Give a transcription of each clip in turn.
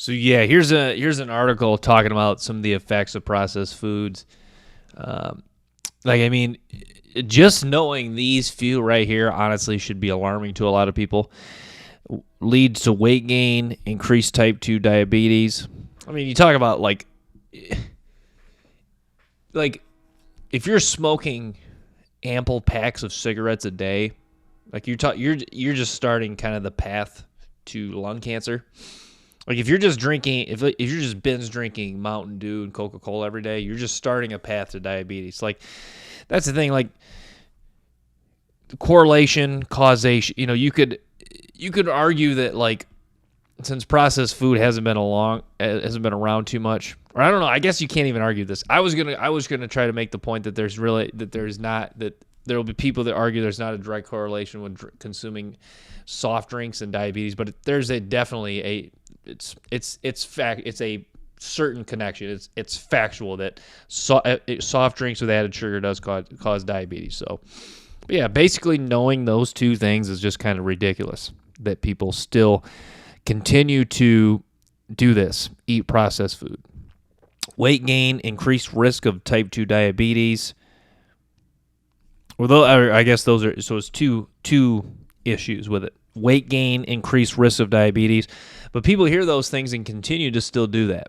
So yeah, here's an article talking about some of the effects of processed foods. Um, I mean, just knowing these few right here honestly should be alarming to a lot of people. Leads to weight gain, increased type 2 diabetes. I mean, you talk about like if you're smoking ample packs of cigarettes a day, like you're just starting kind of the path to lung cancer. Like if you're just drinking, if you're just binge drinking Mountain Dew and Coca-Cola every day, you're just starting a path to diabetes. Like that's the thing. Like correlation, causation. You could argue that like since processed food hasn't been around too much, or I don't know. I guess you can't even argue this. I was gonna try to make the point that there will be people that argue there's not a direct correlation with consuming soft drinks and diabetes, but there's definitely a certain connection. It's factual that soft drinks with added sugar does cause diabetes. So, but yeah, basically knowing those two things is just kind of ridiculous that people still continue to do this, eat processed food. Weight gain, increased risk of type 2 diabetes. Although I guess those are, so it's two issues with it. Weight gain, increased risk of diabetes. But people hear those things and continue to still do that.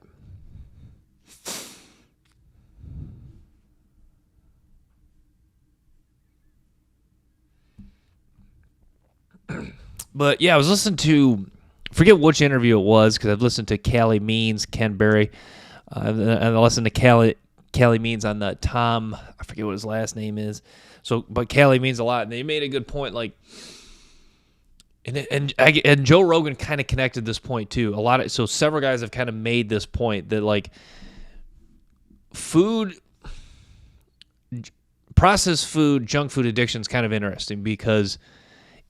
But yeah, I was listening to, forget which interview it was, because I've listened to Callie Means, Ken Berry, and I listened to Callie Means on the Tom, I forget what his last name is. So, but Callie Means a lot, and they made a good point. Like, and Joe Rogan kind of connected this point too. So several guys have kind of made this point that like processed food, junk food addiction is kind of interesting because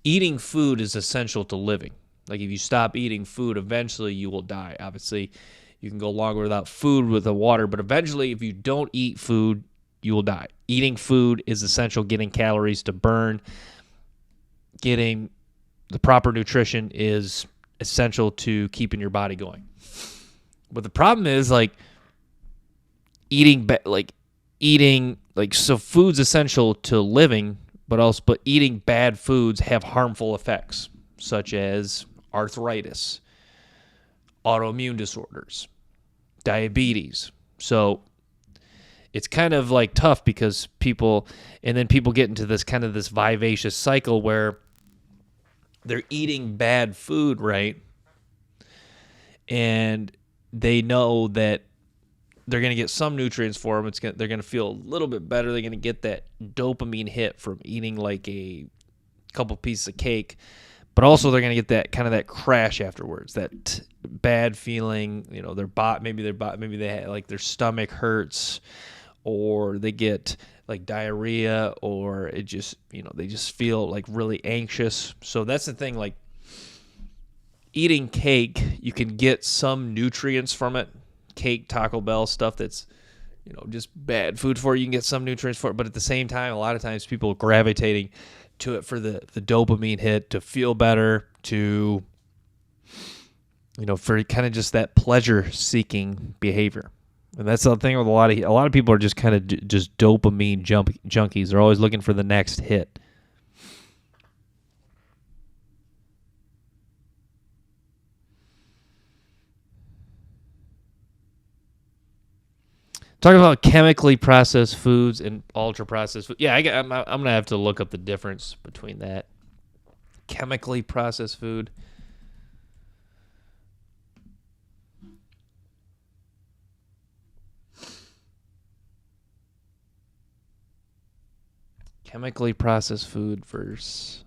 eating food is essential to living. Like if you stop eating food, eventually you will die. Obviously, you can go longer without food with the water, but eventually if you don't eat food, you will die. Eating food is essential. Getting calories to burn, getting the proper nutrition is essential to keeping your body going. But the problem is like so food's essential to living, but eating bad foods have harmful effects such as arthritis, autoimmune disorders, diabetes. So it's kind of like tough because people get into this kind of this vivacious cycle where they're eating bad food, right? And they know that they're going to get some nutrients for them. They're going to feel a little bit better. They're going to get that dopamine hit from eating like a couple pieces of cake. But also they're going to get that kind of that crash afterwards, that bad feeling, maybe they like their stomach hurts, or they get like diarrhea, or it just, they just feel like really anxious. So that's the thing, like eating cake, you can get some nutrients from it. Cake, Taco Bell, stuff that's, just bad food for you. You can get some nutrients for it, but at the same time, a lot of times people are gravitating to it for the dopamine hit, to feel better, to, for kind of just that pleasure-seeking behavior. And that's the thing with a lot of people are just kind of just dopamine junkies. They're always looking for the next hit. Talking about chemically processed foods and ultra-processed food. Yeah, I'm going to have to look up the difference between that. Chemically processed food. Chemically processed food versus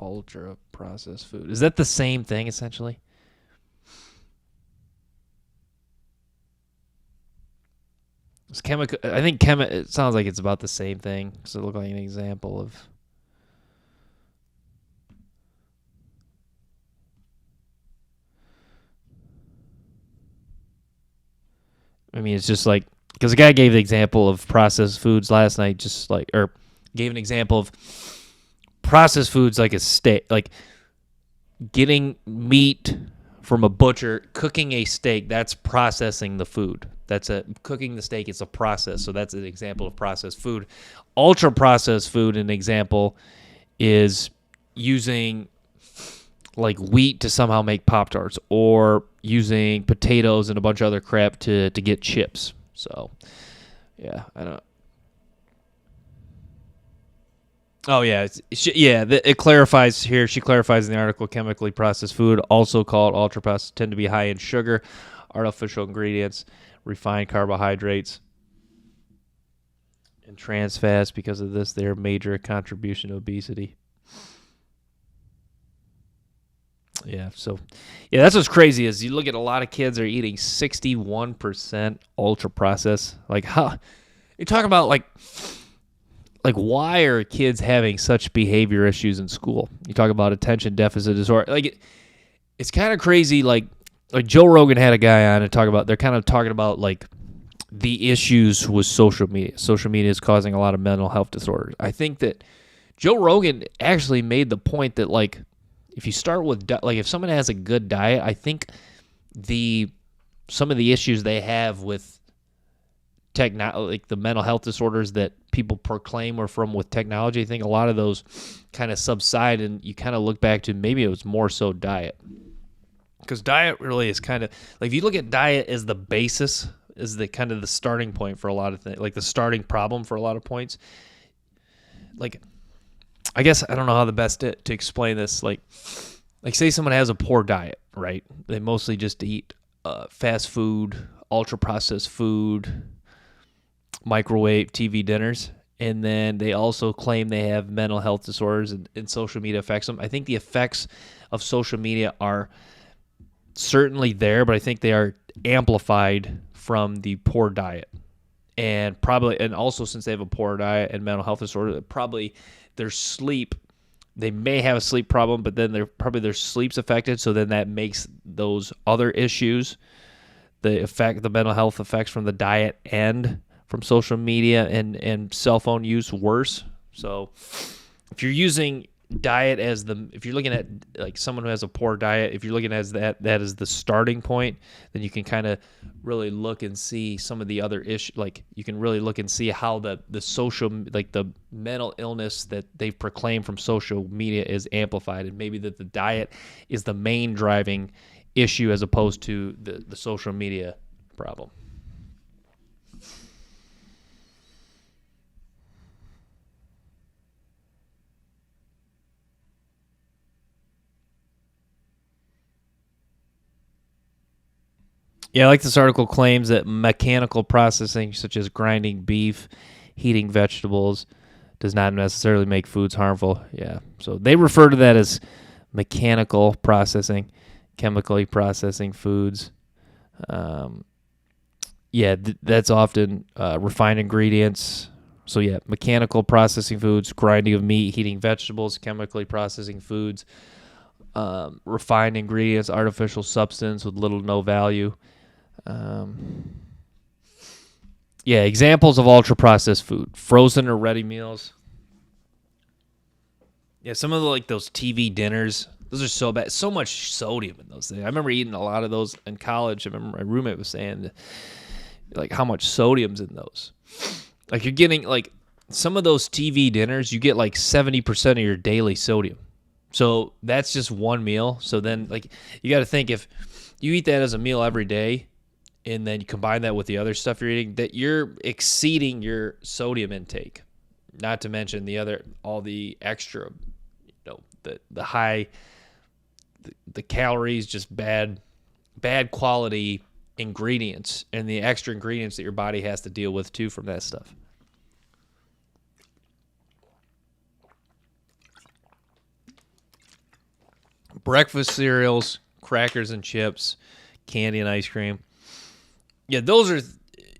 ultra-processed food. Is that the same thing, essentially? I think it sounds like it's about the same thing. So it looked like an example of. I mean, it's just like, because the guy gave the example of processed foods last night, or gave an example of processed foods like a steak, like getting meat from a butcher, cooking a steak, that's processing the food. Cooking the steak is a process. So that's an example of processed food. Ultra processed food, an example, is using like wheat to somehow make Pop-Tarts, or using potatoes and a bunch of other crap to get chips. So, yeah, I don't. Oh yeah, it clarifies here. She clarifies in the article: chemically processed food, also called ultra processed, tend to be high in sugar, artificial ingredients, refined carbohydrates, and trans fats. Because of this, they are a major contribution to obesity. Yeah, so that's what's crazy is you look at a lot of kids are eating 61% ultra processed. Like, how you talk about like why are kids having such behavior issues in school? You talk about attention deficit disorder. Like, it's kind of crazy. Like Joe Rogan had a guy on and they're kind of talking about like the issues with social media. Social media is causing a lot of mental health disorders. I think that Joe Rogan actually made the point that like if you start with like if someone has a good diet, I think some of the issues they have with like the mental health disorders that people proclaim are from with technology, I think a lot of those kind of subside, and you kind of look back to maybe it was more so diet. Because diet really is kind of like, if you look at diet as the basis, is the kind of the starting point for a lot of things, like the starting problem for a lot of points. Like, I guess I don't know how the best to explain this. Like say someone has a poor diet, right? They mostly just eat fast food, ultra processed food, microwave TV dinners, and then they also claim they have mental health disorders, and social media affects them. I think the effects of social media are certainly there, but I think they are amplified from the poor diet, and also since they have a poor diet and mental health disorder, probably their sleep. They may have a sleep problem, but then their sleep's affected, so then that makes those other issues, the mental health effects from the diet and from social media and cell phone use worse. So if you're using diet if you're looking at like someone who has a poor diet, if you're looking at that as the starting point, then you can kind of really look and see some of the other issues. Like you can really look and see how the social, like the mental illness that they've proclaimed from social media is amplified, and maybe that the diet is the main driving issue as opposed to the social media problem. Yeah, like this article claims that mechanical processing, such as grinding beef, heating vegetables, does not necessarily make foods harmful. Yeah, so they refer to that as mechanical processing, chemically processing foods. That's often refined ingredients. So yeah, mechanical processing foods, grinding of meat, heating vegetables, chemically processing foods, refined ingredients, artificial substance with little to no value. Examples of ultra processed food: frozen or ready meals. Yeah, some of those TV dinners, those are so bad. So much sodium in those things. I remember eating a lot of those in college. I remember my roommate was saying like how much sodium's in those. Like you're getting like some of those TV dinners, you get like 70% of your daily sodium. So that's just one meal. So then like you got to think, if you eat that as a meal every day, and then you combine that with the other stuff you're eating, that you're exceeding your sodium intake. Not to mention all the extra, the high, the calories, just bad quality ingredients, and the extra ingredients that your body has to deal with too from that stuff. Breakfast cereals, crackers and chips, candy and ice cream. Yeah, those are,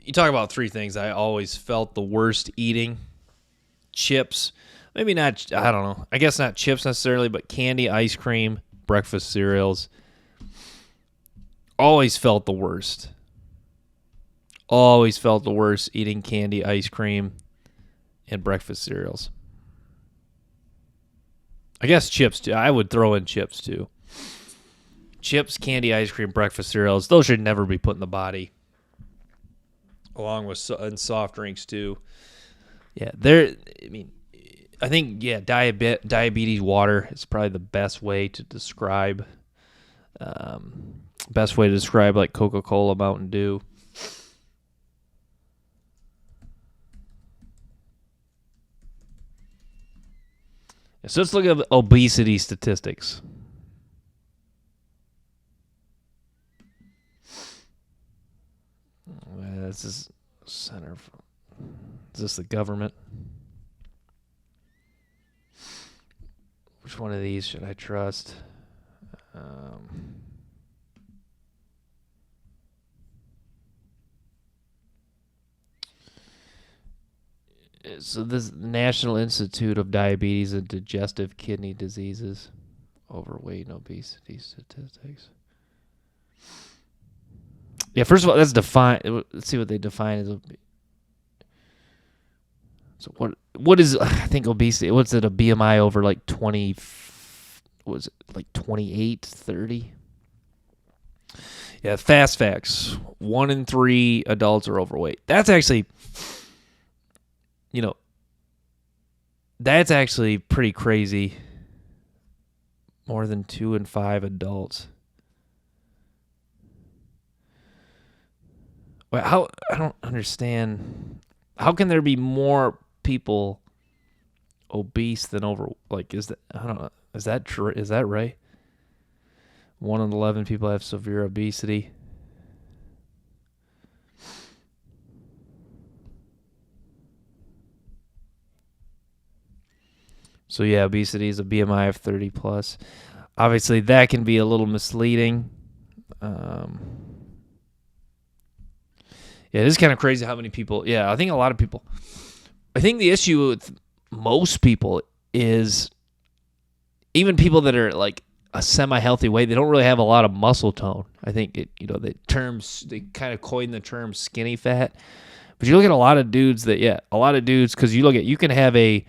you talk about three things I always felt the worst eating. Chips, maybe not, I don't know, I guess not chips necessarily, but candy, ice cream, breakfast cereals. Always felt the worst. Always felt the worst eating candy, ice cream, and breakfast cereals. I guess chips too. I would throw in chips too. chips, candy, ice cream, breakfast cereals, those should never be put in the body. Along with and soft drinks too. Yeah, I think diabetes water is probably the best way to describe. Like Coca-Cola, Mountain Dew. So let's look at obesity statistics. This is center. Is this the government? Which one of these should I trust? So this National Institute of Diabetes and Digestive Kidney Diseases, overweight and obesity statistics. Yeah, first of all, that's defined. Let's see what they define as. So what is, I think, obesity? What's it, a BMI over like 20? Was it like 28, 30? Yeah, fast facts. 1 in 3 adults are overweight. That's actually, that's actually pretty crazy. More than 2 in 5 adults. Well, I don't understand. How can there be more people obese than over? Like, is that, I don't know. Is that true? Is that right? 1 in 11 people have severe obesity. So yeah, obesity is a BMI of 30 plus. Obviously, that can be a little misleading. Yeah, it is kind of crazy how many people. Yeah, I think a lot of people. I think the issue with most people is even people that are like a semi-healthy weight, they don't really have a lot of muscle tone. I think they kind of coined the term skinny fat. But you look at a lot of dudes because you can have a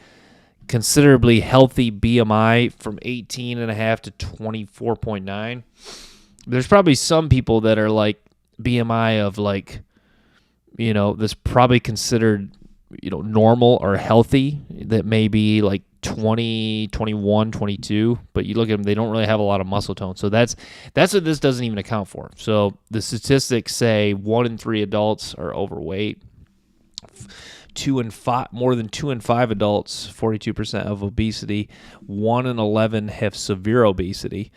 considerably healthy BMI from 18.5 to 24.9. There's probably some people that are like BMI of like, that's probably considered, normal or healthy, that may be like 20, 21, 22, but you look at them, they don't really have a lot of muscle tone. So that's what this doesn't even account for. So the statistics say 1 in 3 adults are overweight. 2 in 5, more than 2 in 5 adults, 42% of obesity. 1 in 11 have severe obesity.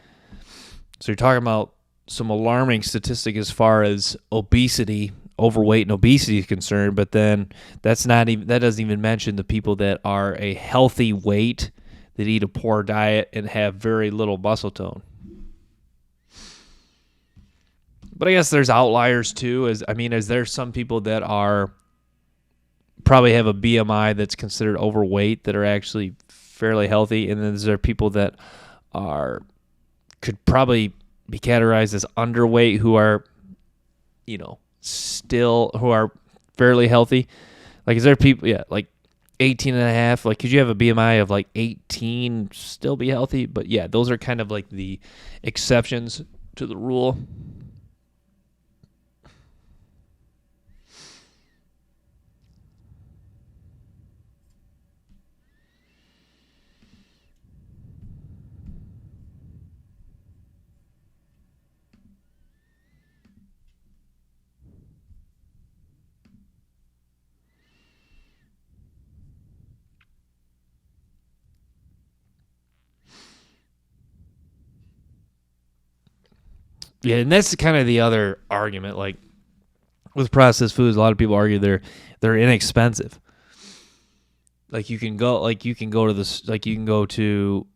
So you're talking about some alarming statistic as far as overweight and obesity is concerned, but then that doesn't even mention the people that are a healthy weight, that eat a poor diet and have very little muscle tone. But I guess there's outliers too. As there's some people that are probably have a BMI that's considered overweight that are actually fairly healthy, and then there are people that could probably be categorized as underweight who are, who are fairly healthy. Like, is there people, like 18.5, like, could you have a BMI of like 18, still be healthy? But yeah, those are kind of like the exceptions to the rule. Yeah, and that's kind of the other argument. Like, with processed foods, a lot of people argue they're inexpensive. Like, you can go to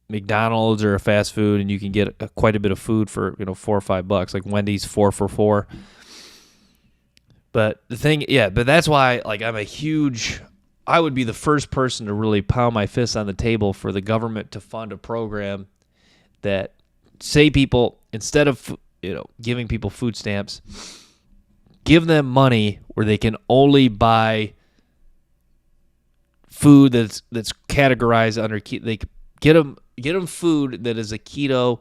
McDonald's or a fast food, and you can get quite a bit of food for $4 or $5. Like Wendy's 4 for $4. But but that's why, like, I would be the first person to really pound my fist on the table for the government to fund a program that say people, instead of giving people food stamps, give them money where they can only buy food that's categorized under keto. They get them food that is a keto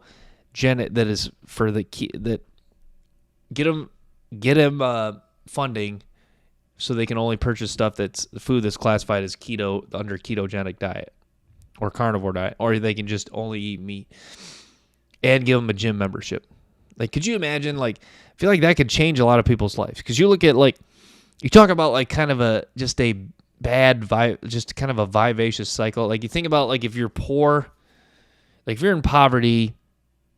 that is for that get them funding so they can only purchase stuff that's food that's classified as keto under ketogenic diet or carnivore diet, or they can just only eat meat and give them a gym membership. Like, could you imagine? Like, I feel like that could change a lot of people's lives, because you look at, like, you talk about like kind of just a vivacious cycle. Like, you think about, like, if you're poor, like if you're in poverty,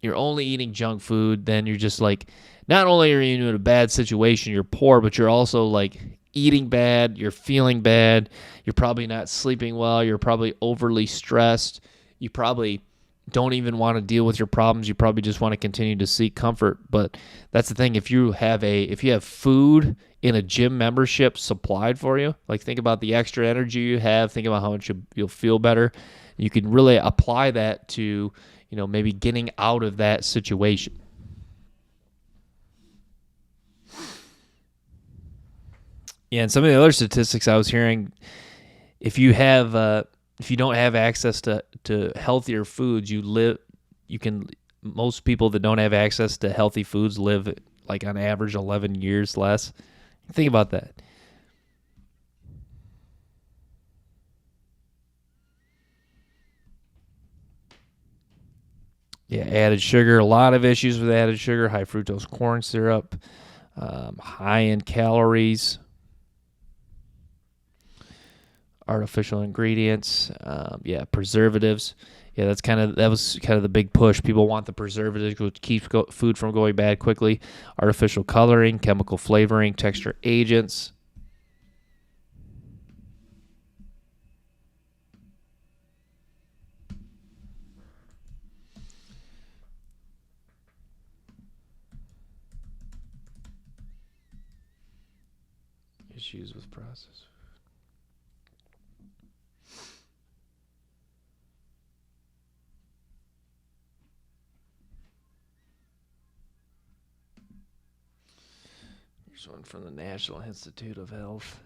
you're only eating junk food, then you're just like, not only are you in a bad situation, you're poor, but you're also like eating bad, you're feeling bad, you're probably not sleeping well, you're probably overly stressed, you probably don't even want to deal with your problems, you probably just want to continue to seek comfort. But that's the thing, if you have food in a gym membership supplied for you, like, think about the extra energy you have, think about how much you'll feel better. You can really apply that to, maybe getting out of that situation. Yeah, and some of the other statistics I was hearing, if you don't have access to healthier foods, most people that don't have access to healthy foods live, like, on average 11 years less. Think about that. Yeah, added sugar, a lot of issues with added sugar, high fructose corn syrup, high in calories, artificial ingredients, preservatives. Yeah, that was kind of the big push. People want the preservatives, which keeps food from going bad quickly. Artificial coloring, chemical flavoring, texture agents. Issues with processed. Here's one from the National Institute of Health.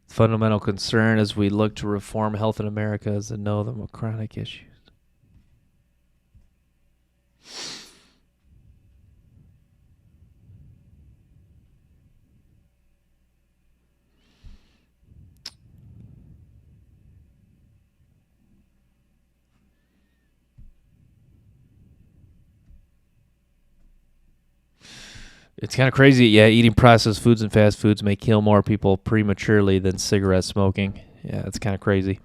Fundamental concern as we look to reform health in America is to know the chronic issues. It's kind of crazy. Yeah, eating processed foods and fast foods may kill more people prematurely than cigarette smoking. Yeah, it's kind of crazy.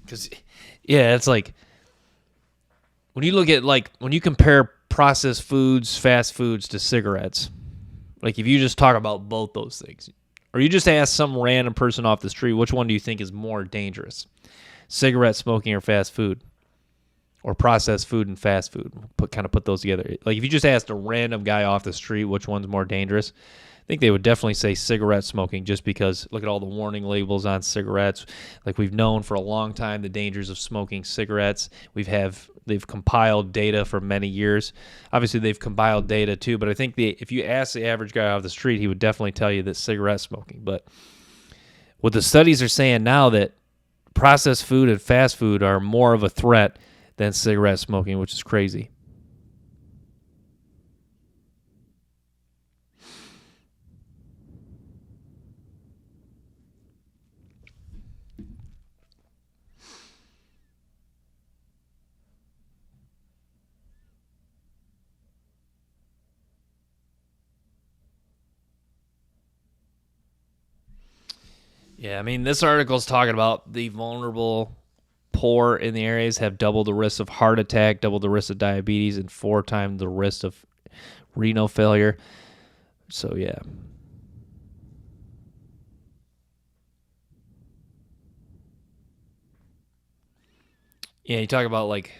Because, yeah, it's like, when you look at, like, when you compare processed foods, fast foods to cigarettes, like, if you just talk about both those things, or you just ask some random person off the street, which one do you think is more dangerous? Cigarette smoking or fast food? Or processed food and fast food. Put those together. Like, if you just asked a random guy off the street which one's more dangerous, I think they would definitely say cigarette smoking, just because look at all the warning labels on cigarettes. Like, we've known for a long time the dangers of smoking cigarettes. They've compiled data for many years. Obviously, they've compiled data too, but I think if you ask the average guy off the street, he would definitely tell you that cigarette smoking. But what the studies are saying now, that processed food and fast food are more of a threat than cigarette smoking, which is crazy. Yeah, I mean, this article is talking about the vulnerable poor in the areas have double the risk of heart attack, double the risk of diabetes, and 4 times the risk of renal failure. So, yeah. Yeah, you talk about, like,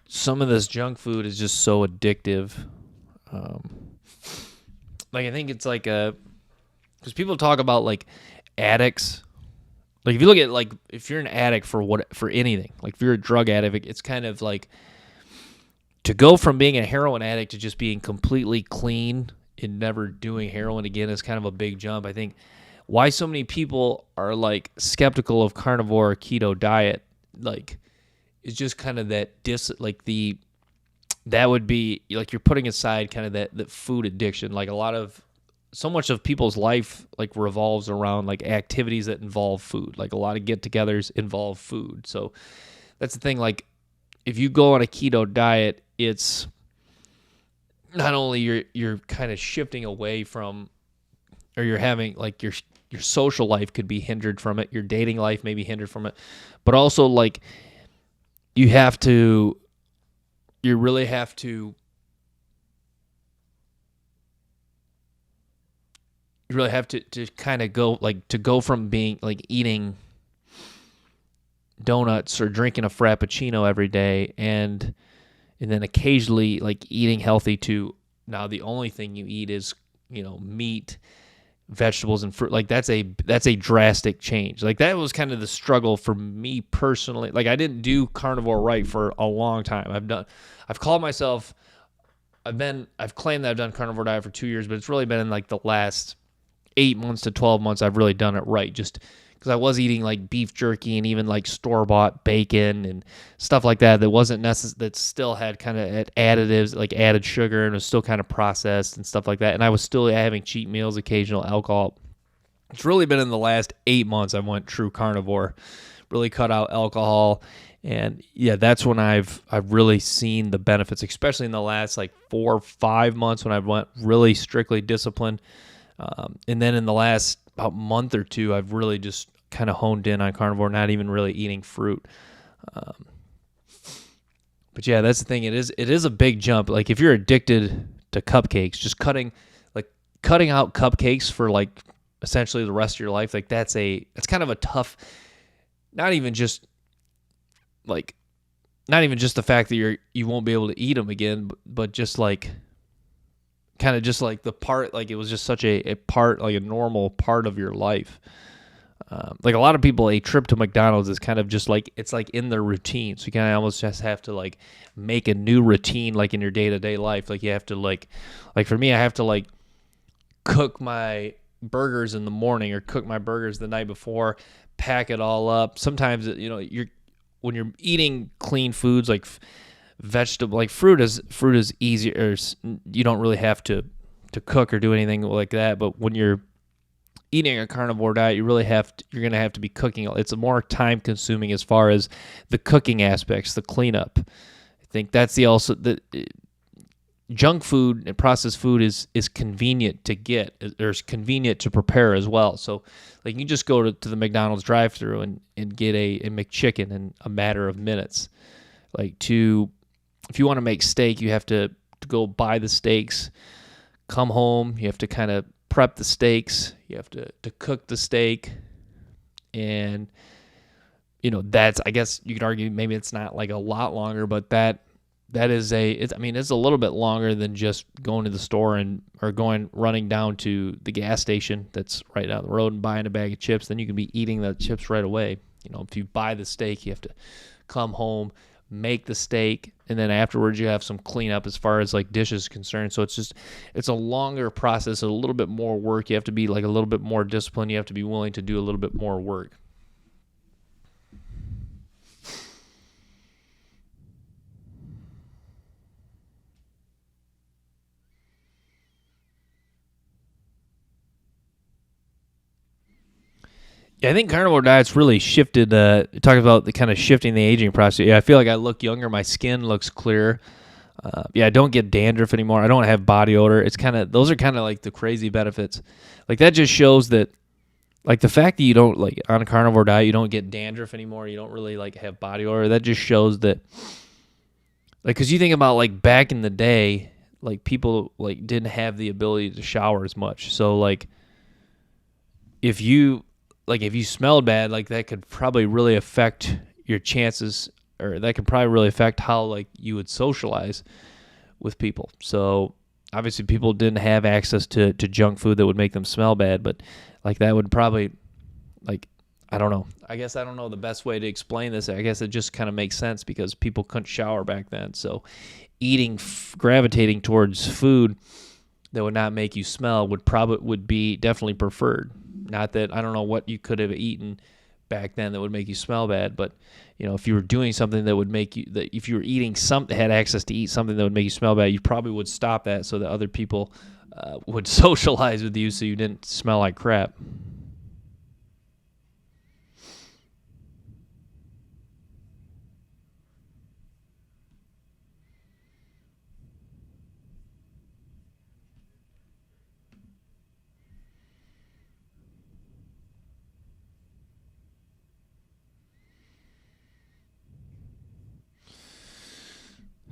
some of this junk food is just so addictive. Like, I think it's like because people talk about, like, addicts. Like, if you look at, like, if you're an addict for anything, like if you're a drug addict, it's kind of like, to go from being a heroin addict to just being completely clean and never doing heroin again is kind of a big jump. I think why so many people are, like, skeptical of carnivore or keto diet, like, is just kind of that would be like you're putting aside kind of that food addiction. Like so much of people's life like revolves around like activities that involve food. Like a lot of get-togethers involve food. So that's the thing. Like if you go on a keto diet, it's not only you're kind of shifting away from, or you're having like your social life could be hindered from it, your dating life may be hindered from it, but also like you really have to kind of go from being like eating donuts or drinking a frappuccino every day and then occasionally like eating healthy to now the only thing you eat is, meat, vegetables, and fruit. Like that's a drastic change. Like that was kind of the struggle for me personally. Like I didn't do carnivore right for a long time. I've claimed that I've done carnivore diet for 2 years, but it's really been in like the last 8 months to 12 months I've really done it right, just because I was eating like beef jerky and even like store-bought bacon and stuff like that wasn't necessary, that still had kind of additives, like added sugar, and was still kind of processed and stuff like that, and I was still having cheat meals, occasional alcohol. It's really been in the last 8 months I went true carnivore, really cut out alcohol, and yeah, that's when I've really seen the benefits, especially in the last like 4 or 5 months when I went really strictly disciplined. And then in the last about month or two, I've really just kind of honed in on carnivore, not even really eating fruit. But yeah, that's the thing. It is a big jump. Like if you're addicted to cupcakes, just cutting out cupcakes for like essentially the rest of your life, like that's kind of a tough, not even just the fact that you won't be able to eat them again, but just like kind of just like the part, like it was just such a part, like a normal part of your life. Like a lot of people, a trip to McDonald's is kind of just like, it's like in their routine. So you kind of almost just have to like make a new routine, like in your day-to-day life. Like you have to like for me, I have to like cook my burgers in the morning or cook my burgers the night before, pack it all up. Sometimes, when you're eating clean foods, like vegetable, like fruit is easier. You don't really have to cook or do anything like that. But when you're eating a carnivore diet, you're going to have to be cooking. It's more time consuming as far as the cooking aspects, the cleanup. I think that's the junk food and processed food is convenient to get. There's convenient to prepare as well. So like you just go to the McDonald's drive-thru and get a McChicken in a matter of minutes. Like if you want to make steak, you have to go buy the steaks, come home, you have to kind of prep the steaks, you have to cook the steak, and that's, I guess you could argue maybe it's not like a lot longer, but that is it's a little bit longer than just going to the store or running down to the gas station that's right down the road and buying a bag of chips. Then you can be eating the chips right away. If you buy the steak, you have to come home, make the steak, and then afterwards you have some cleanup as far as like dishes is concerned. So it's a longer process, a little bit more work. You have to be like a little bit more disciplined. You have to be willing to do a little bit more work. Yeah, I think carnivore diet's really shifted. Talking about the kind of shifting the aging process. Yeah, I feel like I look younger. My skin looks clearer. I don't get dandruff anymore. I don't have body odor. Those are kind of like the crazy benefits. Like that just shows that, like the fact that you don't like on a carnivore diet, you don't get dandruff anymore. You don't really like have body odor. That just shows that, like, because you think about like back in the day, like people like didn't have the ability to shower as much. So like, if you smelled bad, like that could probably really affect your chances, or that could probably really affect how like you would socialize with people. So obviously people didn't have access to junk food that would make them smell bad, but like that would probably, like, I don't know. I guess I don't know the best way to explain this. I guess it just kind of makes sense because people couldn't shower back then. So gravitating towards food that would not make you smell would be definitely preferred. Not that I don't know what you could have eaten back then that would make you smell bad. But if you were doing something that would make you, that if you were eating something, had access to eat something that would make you smell bad, you probably would stop that so that other people would socialize with you, so you didn't smell like crap.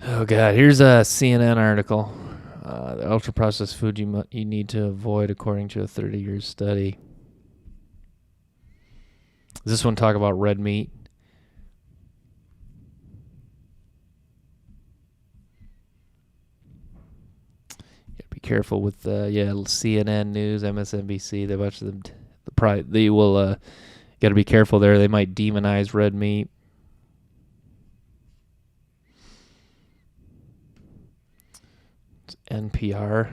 Oh God, here's a CNN article. The ultra-processed food you need to avoid according to a 30-year study. Does this one talk about red meat? You gotta be careful with CNN News, MSNBC. They bunch of them. They will. Gotta be careful there. They might demonize red meat. It's NPR.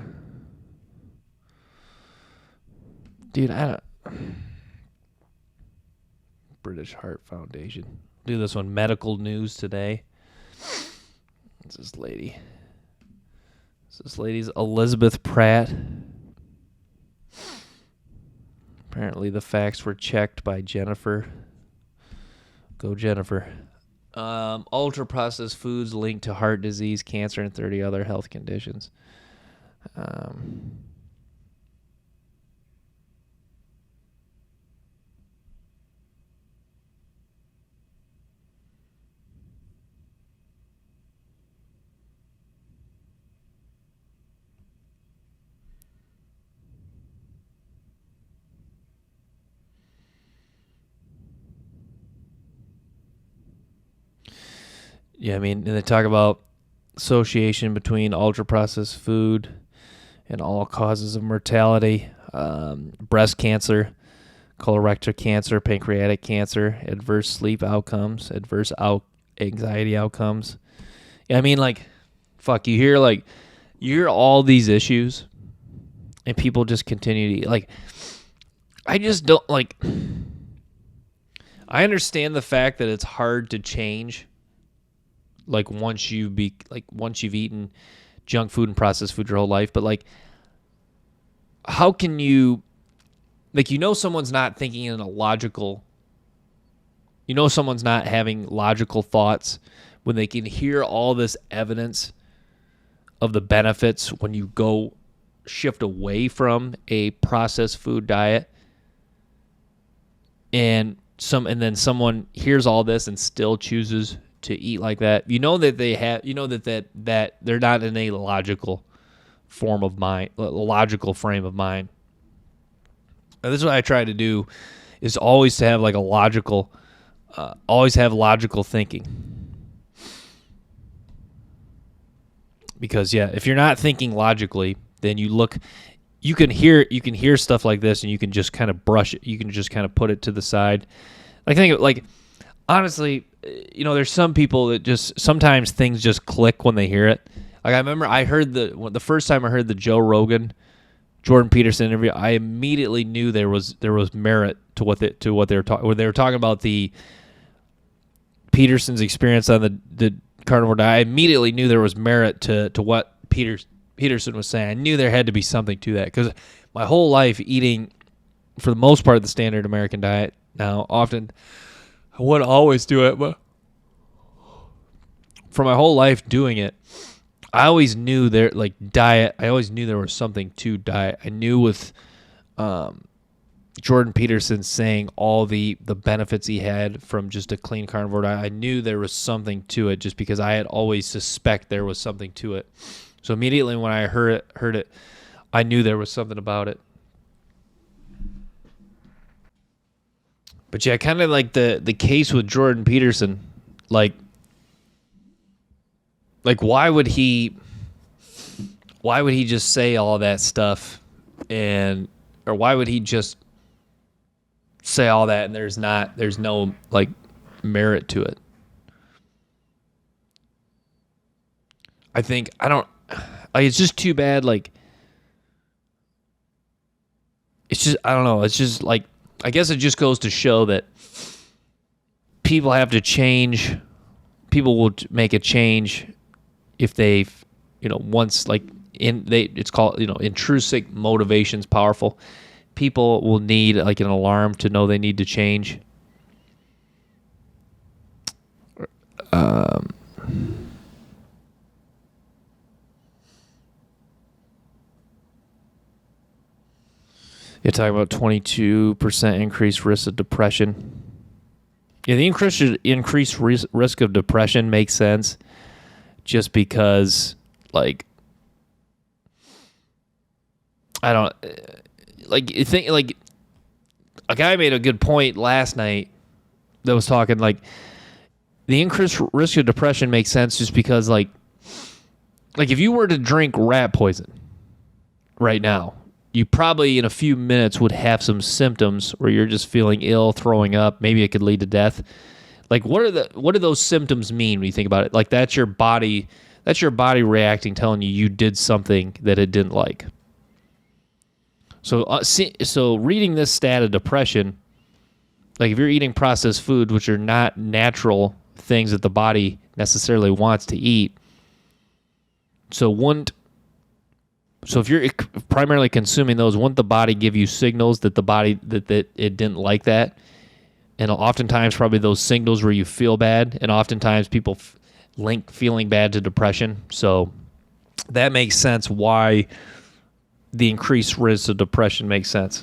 Dude, I don't. British Heart Foundation. Do this one. Medical News Today. What's this lady? This lady's Elizabeth Pratt. Apparently the facts were checked by Jennifer. Go Jennifer. Ultra-processed foods linked to heart disease, cancer, and 30 other health conditions. Yeah, I mean, and they talk about association between ultra-processed food and all causes of mortality, breast cancer, colorectal cancer, pancreatic cancer, adverse sleep outcomes, adverse anxiety outcomes. Yeah, I mean, like, fuck, you hear all these issues, and people just continue to eat. Like, I just don't, like, I understand the fact that it's hard to change. Like once you've eaten junk food and processed food your whole life, but like, how can you, like, someone's not thinking in a logical, someone's not having logical thoughts when they can hear all this evidence of the benefits when you go shift away from a processed food diet, and then someone hears all this and still chooses to eat like that. That they have, that they're not in a logical frame of mind. And this is what I try to do, is always to have like always have logical thinking. Because if you're not thinking logically, then you can hear stuff like this and you can just kind of brush it. You can just kind of put it to the side. I think honestly, there's some people that just, sometimes things just click when they hear it. Like, I remember I heard the first time I heard the Joe Rogan, Jordan Peterson interview, I immediately knew there was merit to what they were talking. When they were talking about the Peterson's experience on the carnivore diet, I immediately knew there was merit to what Peterson was saying. I knew there had to be something to that, because my whole life eating, for the most part, the standard American diet. Now, often I wouldn't always do it, but for my whole life doing it, I always knew diet. I always knew there was something to diet. I knew with Jordan Peterson saying all the benefits he had from just a clean carnivore diet, I knew there was something to it, just because I had always suspect there was something to it. So immediately when I heard it, I knew there was something about it. But yeah, kind of like the case with Jordan Peterson, like why would he just say all that stuff, or why would he just say all that and there's no like merit to it? It's just too bad. Like, it's just, I don't know. It's just like, I guess it just goes to show that people have to change. People will make a change if they, once it's called, intrinsic motivation's powerful. People will need like an alarm to know they need to change. You're talking about 22% increased risk of depression. Yeah, the increased risk of depression makes sense just because, like, I don't, like, you think, like, a guy made a good point last night that was talking, like, the increased risk of depression makes sense just because, like if you were to drink rat poison right now, you probably in a few minutes would have some symptoms where you're just feeling ill, throwing up. Maybe it could lead to death. Like, what do those symptoms mean when you think about it? Like, that's your body reacting, telling you did something that it didn't like. So reading this stat of depression, like if you're eating processed food, which are not natural things that the body necessarily wants to eat, so if you're primarily consuming those, wouldn't the body give you signals that that it didn't like that? And oftentimes probably those signals where you feel bad, and oftentimes people link feeling bad to depression. So that makes sense why the increased risk of depression makes sense.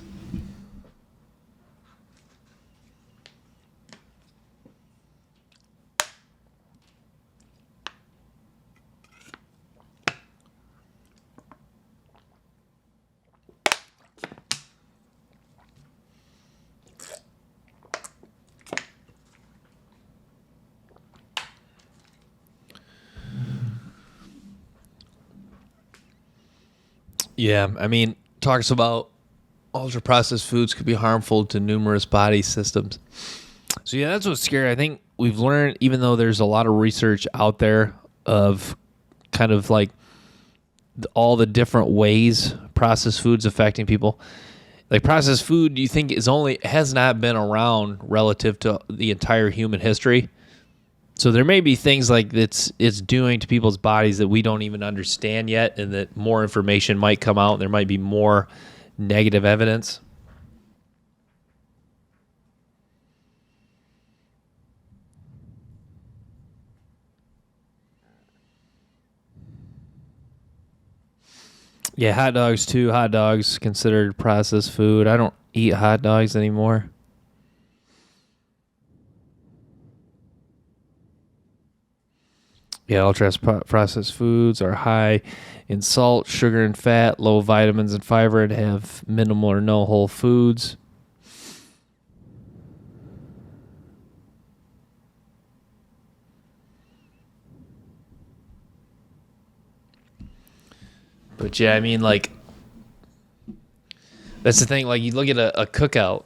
Yeah, I mean, talks about ultra-processed foods could be harmful to numerous body systems. So yeah, that's what's scary. I think we've learned, even though there's a lot of research out there of kind of like all the different ways processed foods affecting people. Like processed food, you think has not been around relative to the entire human history. So there may be things like it's doing to people's bodies that we don't even understand yet, and that more information might come out. And there might be more negative evidence. Yeah, hot dogs too. Hot dogs considered processed food. I don't eat hot dogs anymore. Yeah, ultra-processed foods are high in salt, sugar, and fat, low vitamins and fiber, and have minimal or no whole foods. But yeah, I mean, like, that's the thing. Like, you look at a cookout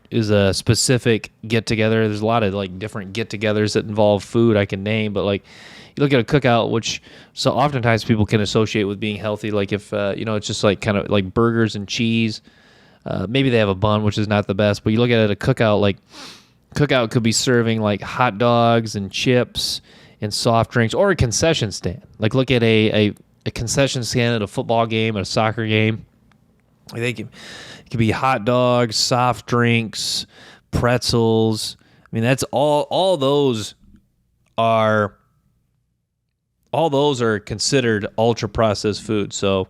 is a specific get-together. There's a lot of, like, different get-togethers that involve food I can name, but, like, you look at a cookout, which so oftentimes people can associate with being healthy. Like if, it's just like kind of like burgers and cheese. Maybe they have a bun, which is not the best, but you look at it, a cookout, like cookout could be serving like hot dogs and chips and soft drinks, or a concession stand. Like look at a concession stand at a football game, at a soccer game. I think it could be hot dogs, soft drinks, pretzels. I mean, that's all those are considered ultra-processed food. So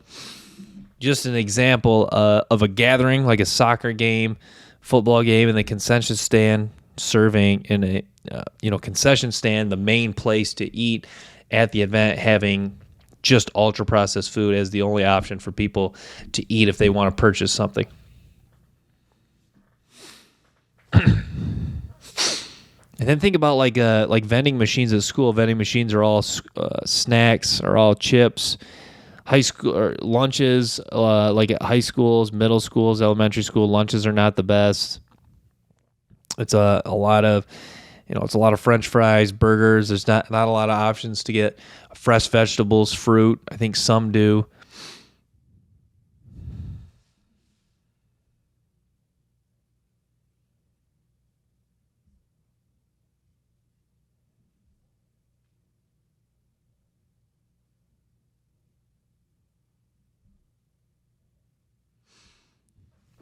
just an example of a gathering, like a soccer game, football game, and the concession stand serving in a concession stand, the main place to eat at the event, having just ultra-processed food as the only option for people to eat if they want to purchase something. And then think about like vending machines at school. Vending machines are all snacks, are all chips. High school or lunches, like at high schools, middle schools, elementary school, lunches are not the best. It's a lot of, it's a lot of French fries, burgers. There's not a lot of options to get fresh vegetables, fruit. I think some do.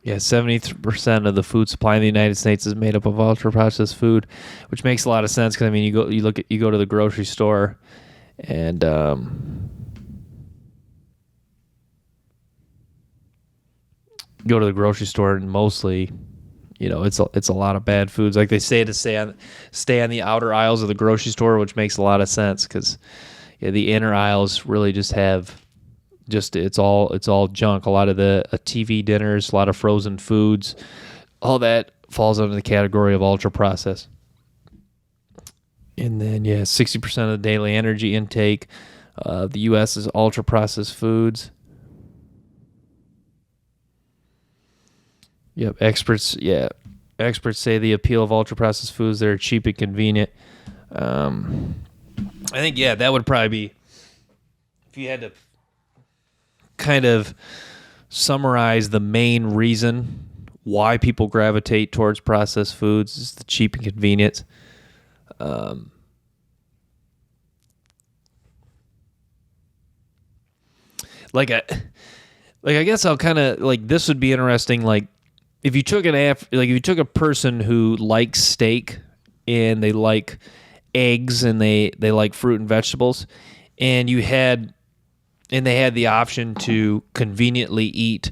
Yeah, 70% of the food supply in the United States is made up of ultra processed food, which makes a lot of sense because I mean you go to the grocery store and go to the grocery store and mostly, it's a lot of bad foods. Like they say to stay on the outer aisles of the grocery store, which makes a lot of sense because the inner aisles really just have it's all junk. A lot of the TV dinners, a lot of frozen foods, all that falls under the category of ultra processed. And then 60% of the daily energy intake of the U.S. is ultra processed foods. Yep, experts say the appeal of ultra processed foods, they're cheap and convenient. I think that would probably be, if you had to kind of summarize the main reason why people gravitate towards processed foods, is the cheap and convenience. I guess I'll kind of this would be interesting. Like if you took a person who likes steak and they like eggs and they like fruit and vegetables, and they had the option to conveniently eat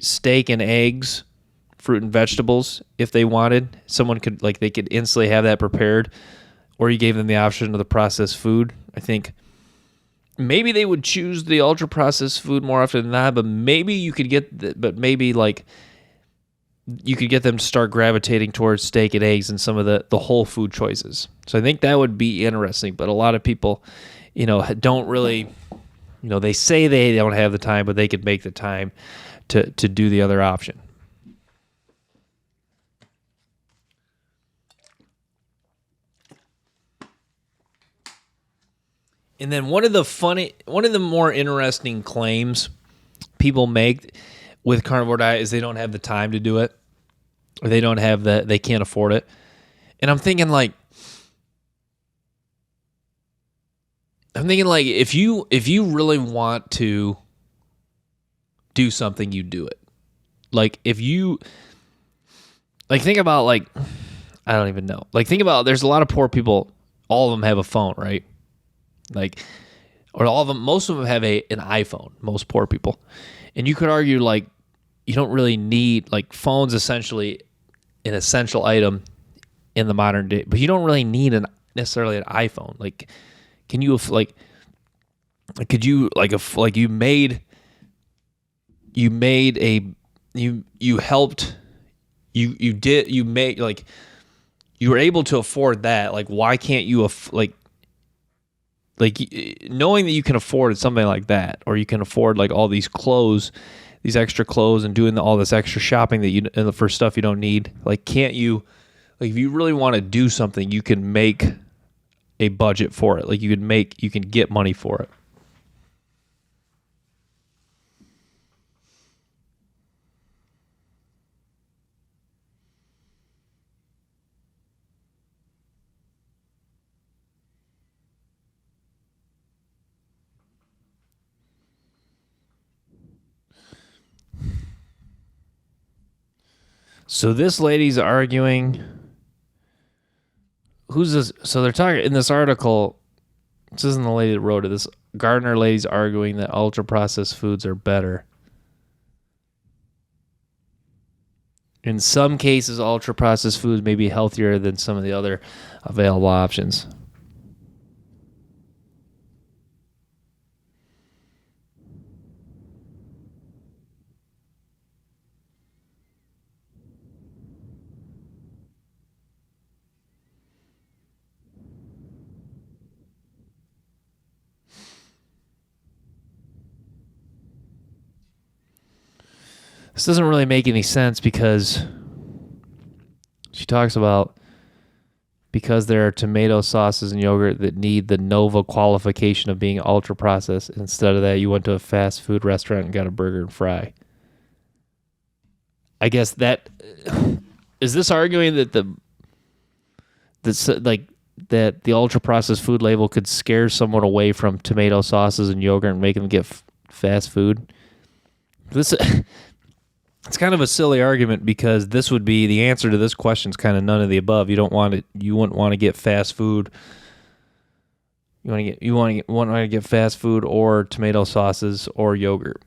steak and eggs, fruit and vegetables if they wanted. Someone could they could instantly have that prepared, or you gave them the option of the processed food. I think maybe they would choose the ultra processed food more often than not, but maybe you could get you could get them to start gravitating towards steak and eggs and some of the whole food choices. So I think that would be interesting, but a lot of people, don't really, they say they don't have the time, but they could make the time to do the other option. And then one of the more interesting claims people make with carnivore diet is they don't have the time to do it, or they can't afford it. And I'm thinking if you really want to do something, you do it. Think about I don't even know. Think about, there's a lot of poor people, all of them have a phone, right? Or all of them, most of them have an iPhone, most poor people. And you could argue you don't really need, phone's essentially an essential item in the modern day, but you don't really need necessarily an iPhone. Can you could you you were able to afford that. Why can't you knowing that you can afford something like that, or you can afford all these clothes, these extra clothes, and doing all this extra shopping and for stuff you don't need, can't you, if you really want to do something, you can make a budget for it. You can get money for it. So this lady's arguing. Who's this? So they're talking in this article. This isn't the lady that wrote it. This Gardner lady's arguing that ultra processed foods are better. In some cases, ultra processed foods may be healthier than some of the other available options. This doesn't really make any sense because she talks about because there are tomato sauces and yogurt that need the Nova qualification of being ultra processed. Instead of that, you went to a fast food restaurant and got a burger and fry. I guess that is this arguing that that the ultra processed food label could scare someone away from tomato sauces and yogurt and make them get fast food. It's kind of a silly argument because this would be the answer to this question is kind of none of the above. You don't want it. You wouldn't want to get fast food. Want to get fast food or tomato sauces or yogurt.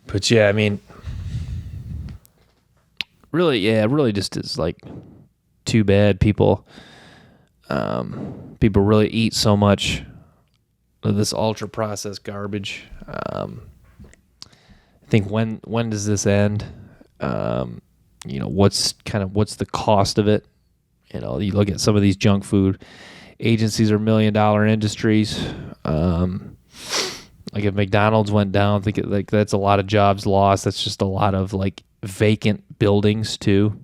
But yeah, I mean, really, it really just is like too bad people really eat so much of this ultra processed garbage. I think when does this end? What's the cost of it? You look at some of these junk food agencies are $1 million industries. Like if McDonald's went down, I think that's a lot of jobs lost. That's just a lot of like vacant buildings too.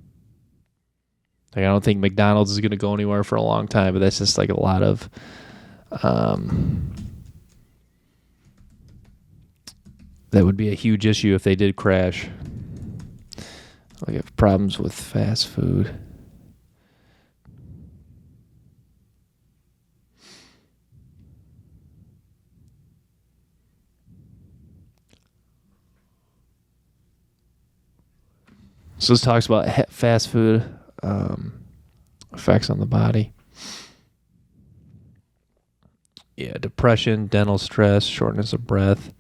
Like I don't think McDonald's is going to go anywhere for a long time, but that's just like a lot of that would be a huge issue if they did crash. Like have problems with fast food. So this talks about fast food effects on the body. Yeah, depression, dental stress, shortness of breath.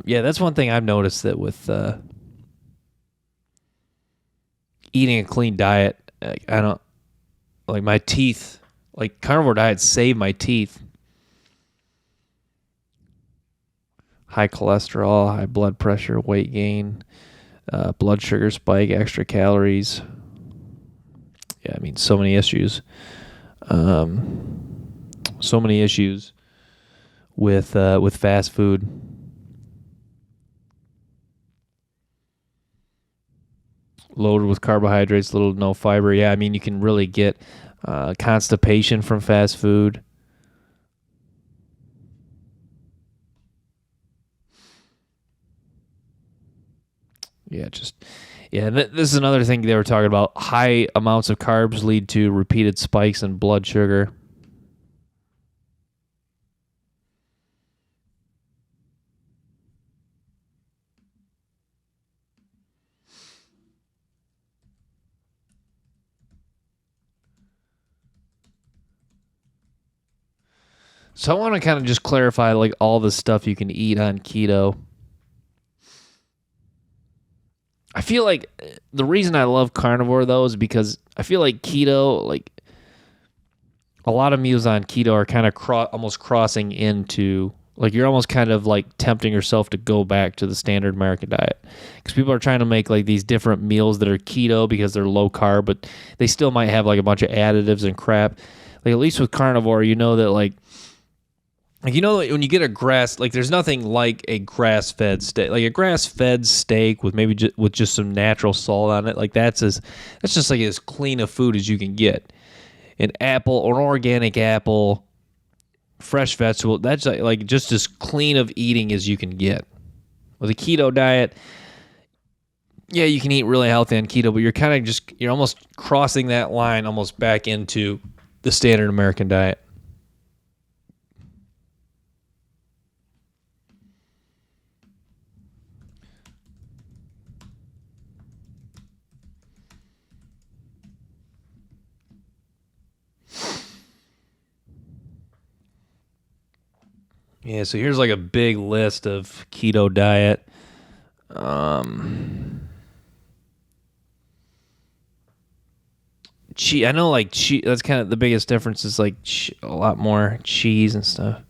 That's one thing I've noticed that with eating a clean diet, I don't like my teeth. Like carnivore diets save my teeth. High cholesterol, high blood pressure, weight gain. Blood sugar spike, extra calories. Yeah, I mean, so many issues. So many issues with fast food. Loaded with carbohydrates, little to no fiber. Yeah, I mean, you can really get constipation from fast food. This is another thing they were talking about. High amounts of carbs lead to repeated spikes in blood sugar. So I want to kind of just clarify like all the stuff you can eat on keto. I feel like the reason I love carnivore, though, is because I feel like keto, like a lot of meals on keto are kind of almost crossing into, like you're almost kind of like tempting yourself to go back to the standard American diet. Because people are trying to make like these different meals that are keto because they're low carb, but they still might have like a bunch of additives and crap. Like at least with carnivore, you know that like when you get a grass, like there's nothing like a grass-fed steak. Like a grass-fed steak with maybe with just some natural salt on it, like that's just like as clean a food as you can get. An apple or an organic apple, fresh vegetable, that's like just as clean of eating as you can get. With a keto diet, yeah, you can eat really healthy on keto, but you're almost crossing that line almost back into the standard American diet. Yeah, so here's like a big list of keto diet. I know like cheese, that's kind of the biggest difference is like a lot more cheese and stuff.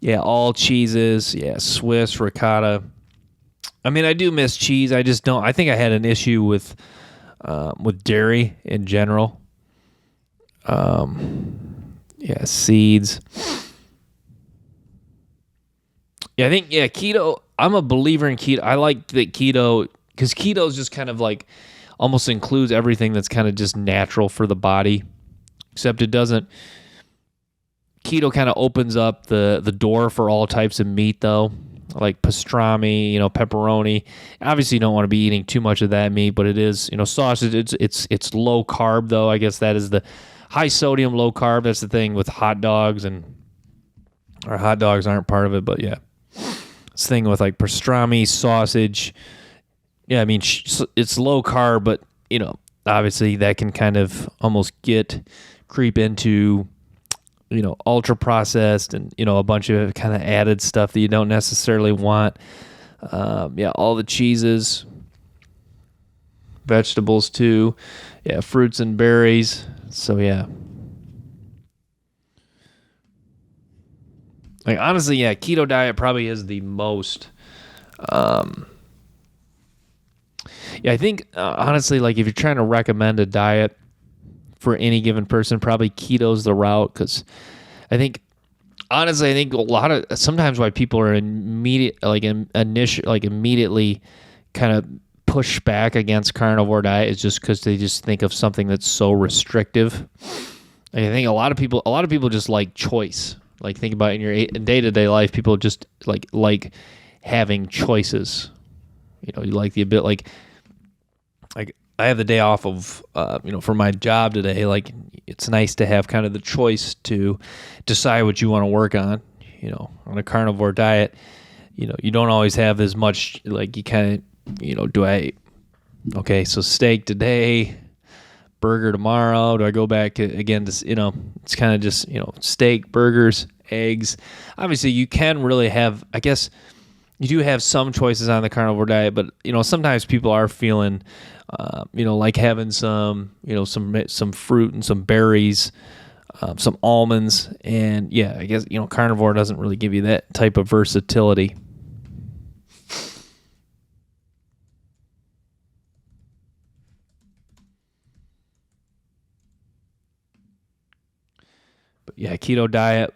Yeah, all cheeses. Yeah, Swiss, ricotta. I mean, I do miss cheese. I just don't. I think I had an issue with dairy in general. Seeds. Yeah, I think keto. I'm a believer in keto. I like that keto because keto is just kind of like almost includes everything that's kind of just natural for the body, except it doesn't. keto kind of opens up the door for all types of meat, though, like pastrami, pepperoni. Obviously, you don't want to be eating too much of that meat, but it is, sausage. It's low carb, though. I guess that is the high sodium, low carb. That's the thing with hot dogs, or hot dogs aren't part of it, but yeah, this thing with like pastrami, sausage. Yeah, I mean it's low carb, but obviously that can kind of almost creep into ultra processed and a bunch of kind of added stuff that you don't necessarily want. All the cheeses, vegetables too, fruits and berries. So yeah, like honestly, keto diet probably is the most. I think honestly, like if you're trying to recommend a diet for any given person, probably keto's the route, because I think a lot of sometimes why people are immediately kind of push back against carnivore diet is just because they just think of something that's so restrictive. Like, I think a lot of people just like choice. Like think about in your day-to-day life, people just like having choices. You like the ability, like I have the day off of, for my job today. Like, it's nice to have kind of the choice to decide what you want to work on. On a carnivore diet, you don't always have as much. Like, you kind of, so steak today, burger tomorrow. Do I go back again to, it's kind of just, steak, burgers, eggs. Obviously, you can really have, I guess, you do have some choices on the carnivore diet, but sometimes people are feeling, like having some fruit and some berries, some almonds, and I guess carnivore doesn't really give you that type of versatility. But keto diet.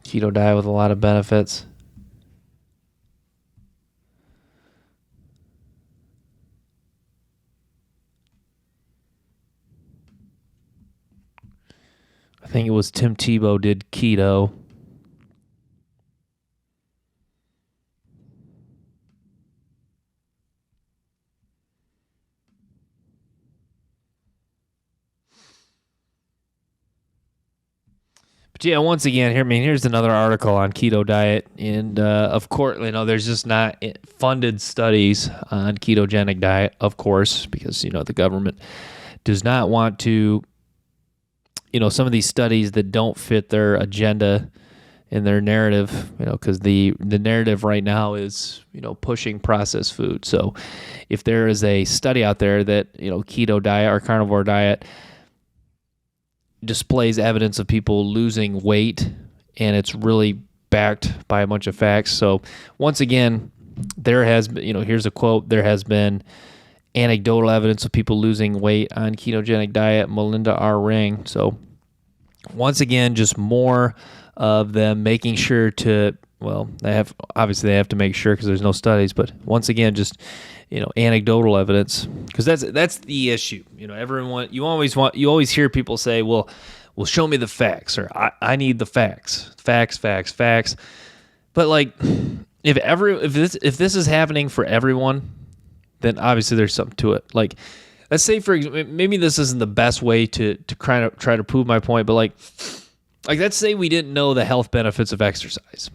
Keto diet with a lot of benefits. I think it was Tim Tebow did keto. But once again, here's another article on keto diet, and of course, there's just not funded studies on ketogenic diet, of course, because the government does not want to. Some of these studies that don't fit their agenda and their narrative, because the narrative right now is pushing processed food. So, if there is a study out there that keto diet or carnivore diet displays evidence of people losing weight, and it's really backed by a bunch of facts. So once again, there has been, here's a quote, there has been anecdotal evidence of people losing weight on ketogenic diet, Melinda R. Ring. So once again, just more of them making sure to, they have to make sure because there's no studies, but once again, just anecdotal evidence, because that's the issue. Everyone, you always hear people say, well, show me the facts, or I need the facts. But like, if this is happening for everyone, then obviously there's something to it. Like, let's say for example, maybe this isn't the best way to try to prove my point, but like let's say we didn't know the health benefits of exercise.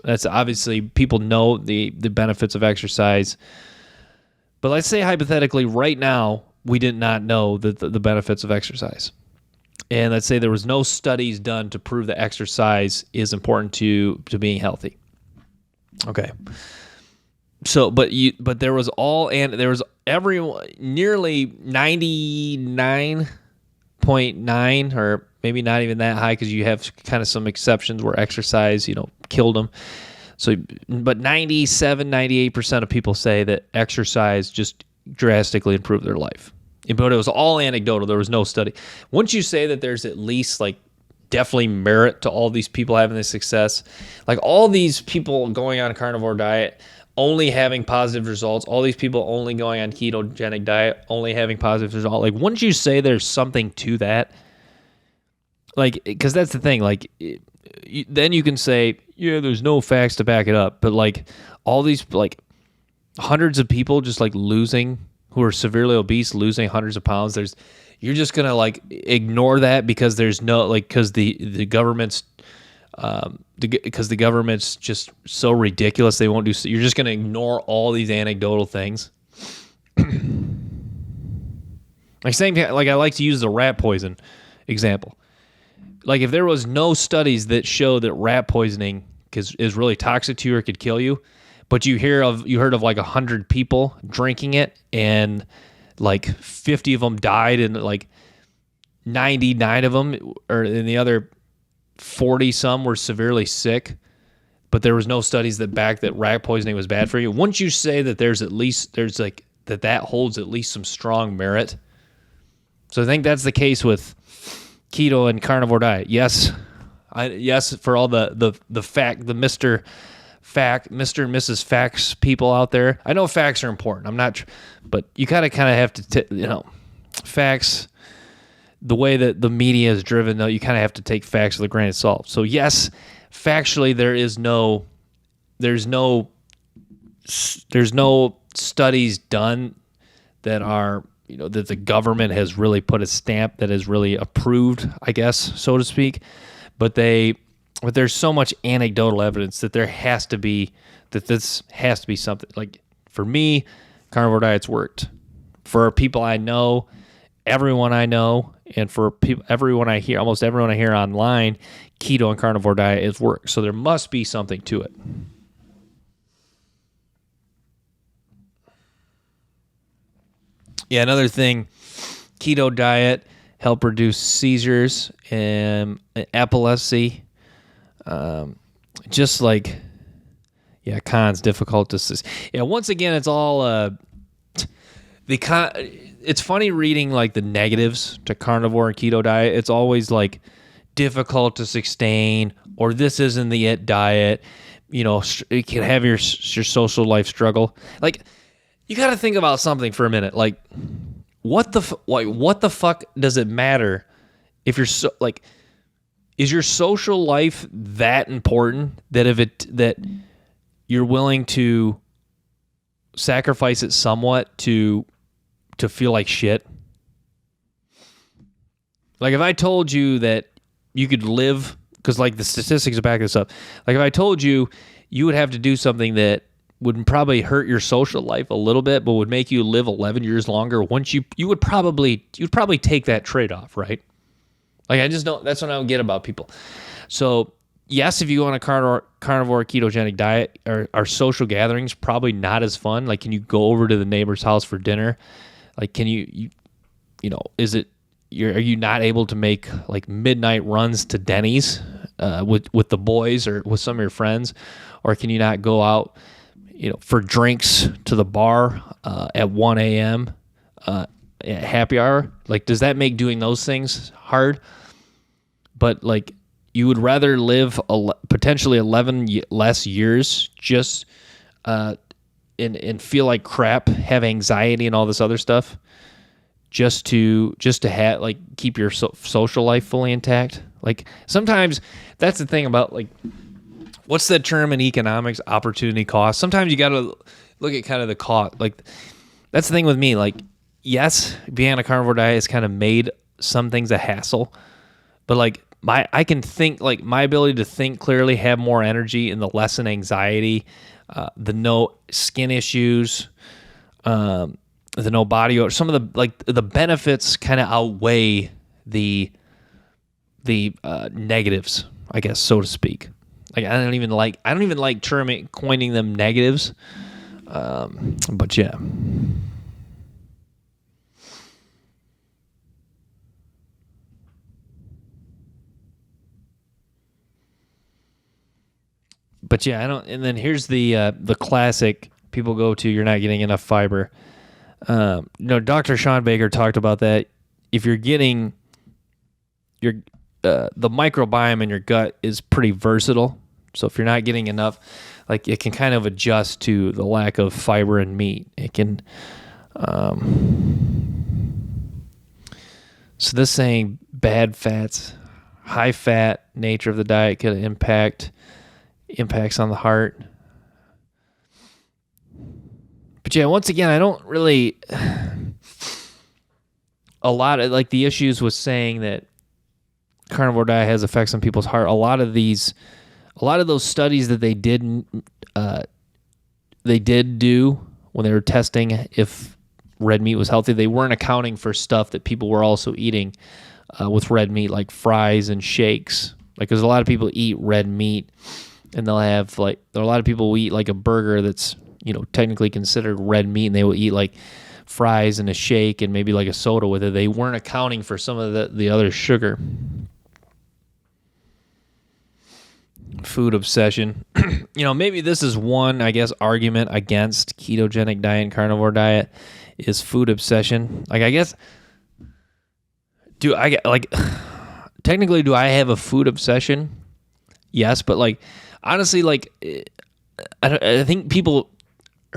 That's obviously, people know the benefits of exercise. But let's say hypothetically right now we did not know the benefits of exercise. And let's say there was no studies done to prove that exercise is important to being healthy. Okay. So, but there was everyone, nearly 99.9, or maybe not even that high, because you have kind of some exceptions where exercise, killed them. So, but 97, 98% of people say that exercise just drastically improved their life. But it was all anecdotal. There was no study. Once you say that there's at least definitely merit to all these people having this success, like all these people going on a carnivore diet, only having positive results, all these people only going on ketogenic diet, only having positive results. Like, wouldn't you say there's something to that? Like, because that's the thing. Like, then you can say, yeah, there's no facts to back it up. But like, all these like hundreds of people just like losing, who are severely obese, losing hundreds of pounds. You're just gonna like ignore that because there's no like because the government's because the government's just so ridiculous they won't do. You're just gonna ignore all these anecdotal things. Like saying, like, I like to use the rat poison example. Like, if there was no studies that show that rat poisoning is really toxic to you or could kill you, but you heard of like 100 people drinking it and like 50 of them died and like 99 of them, or in the other 40 some were severely sick, but there was no studies that backed that rat poisoning was bad for you. Wouldn't you say that there's like that holds at least some strong merit? So I think that's the case with keto and carnivore diet. Yes, for all the fact, the Mr. and Mrs. Facts people out there. I know facts are important. I'm not, but you kind of have to, facts. The way that the media is driven, though, you kind of have to take facts with a grain of salt. So yes, factually, there's no studies done that are, that the government has really put a stamp that is really approved, I guess, so to speak. But there's so much anecdotal evidence that this has to be something. Like, for me, carnivore diets worked. For people I know, everyone I know, and for everyone I hear, almost everyone I hear online, keto and carnivore diet is work. So there must be something to it. Yeah, another thing, keto diet help reduce seizures and epilepsy. Just like, cons difficult to see. Yeah, once again, it's all it's funny reading like the negatives to carnivore and keto diet. It's always like difficult to sustain, or this isn't the it diet. It can have your social life struggle. Like, you got to think about something for a minute. Like, what the fuck does it matter if you're is your social life that important that you're willing to sacrifice it somewhat to feel like shit? Like, if I told you that you could live, because like the statistics back this up, like if I told you would have to do something that would probably hurt your social life a little bit, but would make you live 11 years longer, once you'd probably take that trade-off, right? Like, I just don't, that's what I don't get about people. So yes, if you go on a carnivore ketogenic diet, our social gatherings probably not as fun. Like, can you go over to the neighbor's house for dinner? Like, can you are you not able to make like midnight runs to Denny's with the boys or with some of your friends? Or can you not go out, for drinks to the bar at 1 a.m. At happy hour? Like, does that make doing those things hard? But like, you would rather live potentially 11 less years just and feel like crap, have anxiety and all this other stuff, just to have like keep your social life fully intact. Like, sometimes that's the thing about, like, what's that term in economics? Opportunity cost. Sometimes you got to look at kind of the cost. Like, that's the thing with me. Like, yes, being on a carnivore diet has kind of made some things a hassle, but like, I can think, like, my ability to think clearly, have more energy, and the lessen anxiety, the no skin issues, the no body odor, some of the benefits kind of outweigh the negatives, I guess, so to speak. Like, I don't even like coining them negatives, but yeah. But yeah, I don't. And then here's the classic people go to: you're not getting enough fiber. Dr. Sean Baker talked about that. If you're getting the microbiome in your gut is pretty versatile, So if you're not getting enough, like it can kind of adjust to the lack of fiber and meat. It can, so this saying bad fats, high fat nature of the diet could impacts on the heart. But yeah, once again, I don't really, a lot of like the issues with saying that carnivore diet has effects on people's heart. A lot of those studies that they did do when they were testing if red meat was healthy, they weren't accounting for stuff that people were also eating with red meat, like fries and shakes. Like, there's a lot of people eat red meat, and they'll have there are a lot of people who eat like a burger that's technically considered red meat, and they will eat like fries and a shake and maybe like a soda with it. They weren't accounting for some of the other sugar. Food obsession. Maybe this is one, I guess, argument against ketogenic diet and carnivore diet is food obsession. Like, I guess, technically, do I have a food obsession? Yes, but honestly, I think people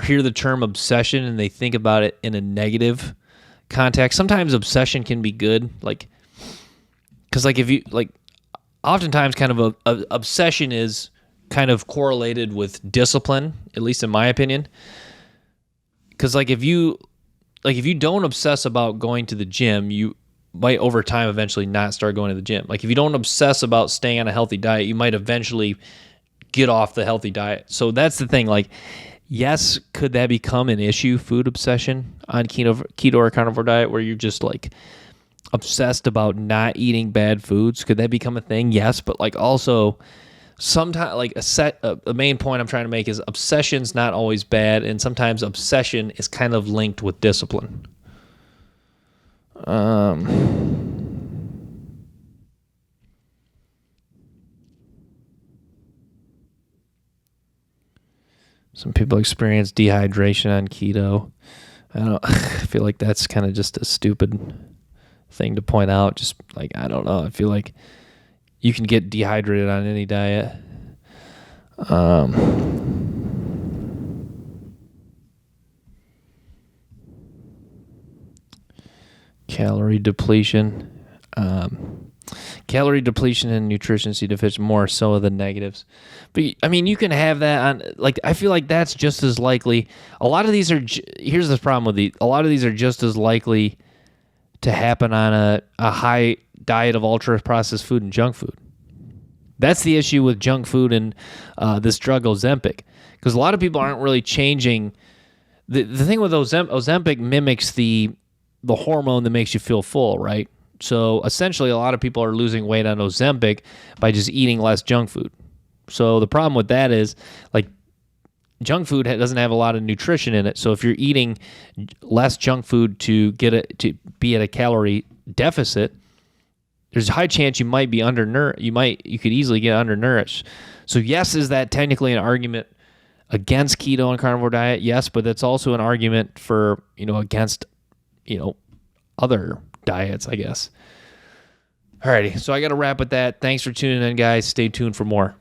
hear the term obsession and they think about it in a negative context. Sometimes obsession can be good, because if you oftentimes kind of a obsession is kind of correlated with discipline, at least in my opinion. Because if you don't obsess about going to the gym, you might over time eventually not start going to the gym. If you don't obsess about staying on a healthy diet, you might eventually get off the healthy diet. So that's the thing. Yes, could that become an issue, food obsession on keto or carnivore diet, where you're just obsessed about not eating bad foods? Could that become a thing? Yes, but also sometimes a main point I'm trying to make is obsession's not always bad, and sometimes obsession is kind of linked with discipline. Some people experience dehydration on keto. I feel like that's kind of just a stupid thing to point out. Just I don't know. I feel like you can get dehydrated on any diet. Calorie depletion. Calorie depletion and nutrition deficiency more so than negatives. But you can have that on, I feel like that's just as likely. A lot of these are, here's the problem with these. A lot of these are just as likely to happen on a high diet of ultra processed food and junk food. That's the issue with junk food and this drug Ozempic. Because a lot of people aren't really changing. The thing with Ozempic mimics the hormone that makes you feel full, right? So essentially, a lot of people are losing weight on Ozempic by just eating less junk food. So the problem with that is, junk food doesn't have a lot of nutrition in it. So if you're eating less junk food to be at a calorie deficit, there's a high chance you might be undernourished. You could easily get undernourished. So yes, is that technically an argument against keto and carnivore diet? Yes, but that's also an argument for against other diets, I guess. Alrighty, so I got to wrap with that. Thanks for tuning in, guys. Stay tuned for more.